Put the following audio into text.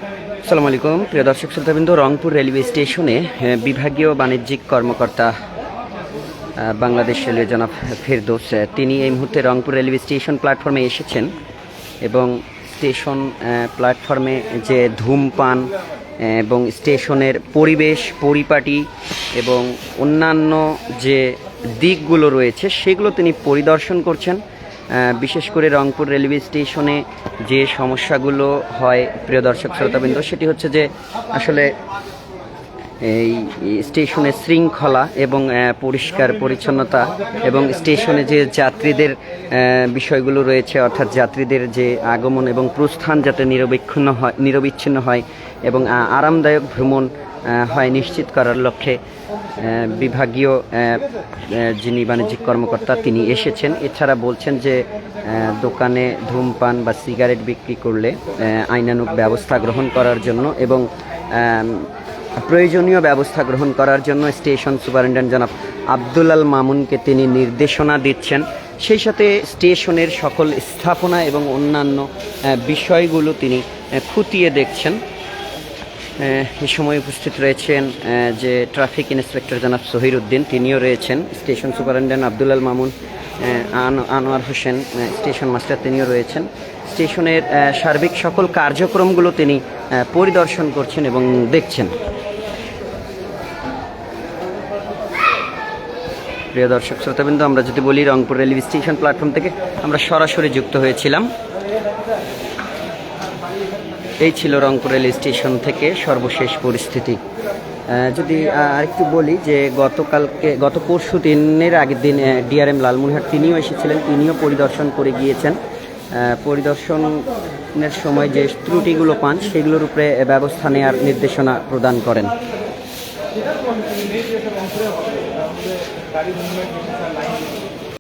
আসসালামু আলাইকুম প্রিয় দর্শক শ্রোতাবৃন্দ, রংপুর রেলওয়ে স্টেশনে বিভাগীয় বাণিজ্যিক কর্মকর্তা বাংলাদেশ রেলওয়ে জনাব ফেরদৌস তিনি এই মুহূর্তে রংপুর রেলওয়ে স্টেশন প্ল্যাটফর্মে এসেছেন এবং স্টেশন প্ল্যাটফর্মে যে ধূমপান এবং স্টেশনের পরিবেশ পরিপাটি এবং অন্যান্য যে দিকগুলো রয়েছে সেগুলো তিনি পরিদর্শন করছেন। বিশেষ করে রংপুর রেলওয়ে স্টেশনে যে সমস্যাগুলো হয় প্রিয় দর্শক শ্রোতাবৃন্দ, সেটি হচ্ছে যে আসলে এই স্টেশনের শৃঙ্খলা এবং পরিষ্কার পরিচ্ছন্নতা এবং স্টেশনে যে যাত্রীদের বিষয়গুলো রয়েছে, অর্থাৎ যাত্রীদের যে আগমন এবং প্রস্থান যাতে নিরবিচ্ছিন্ন হয় এবং আরামদায়ক ভ্রমণ হয় নিশ্চিত করার লক্ষ্যে বিভাগীয় যিনি বাণিজ্যিক কর্মকর্তা তিনি এসেছেন। এছাড়া বলছেন যে দোকানে ধূমপান বা সিগারেট বিক্রি করলে আইনানুগ ব্যবস্থা গ্রহণ করার জন্য এবং প্রয়োজনীয় ব্যবস্থা গ্রহণ করার জন্য স্টেশন সুপারিনটেন্ডেন্ট জনাব আব্দুল আল মামুনকে তিনি নির্দেশনা দিচ্ছেন। সেই সাথে স্টেশনের সকল স্থাপনা এবং অন্যান্য বিষয়গুলো তিনি খতিয়ে দেখছেন। এই সময় উপস্থিত রয়েছেন যে ট্রাফিক ইন্সপেক্টর জনাব সহির উদ্দিন, তিনিও রয়েছেন। Station superintendent Abdul Al Mamun, Anwar Hossain station master, তিনিও রয়েছেন। স্টেশনের সার্বিক সকল কার্যক্রমগুলো তিনি পরিদর্শন করছেন এবং দেখছেন। প্রিয় দর্শক শ্রোতাবৃন্দ, আমরা যদি বলি রংপুর রেলওয়ে স্টেশন প্ল্যাটফর্ম থেকে আমরা সরাসরি যুক্ত হয়েছিলাম। এই ছিল রংপুর রেল স্টেশন থেকে সর্বশেষ পরিস্থিতি। যদি আরেকটু বলি যে গত পরশু দিনের আগের দিন ডিআরএম লালমনিরহাট তিনিও এসেছিলেন, তিনিও পরিদর্শন করে গিয়েছেন। পরিদর্শনের সময় যে ত্রুটিগুলো পান সেগুলোর উপরে ব্যবস্থা নেওয়ার নির্দেশনা প্রদান করেন।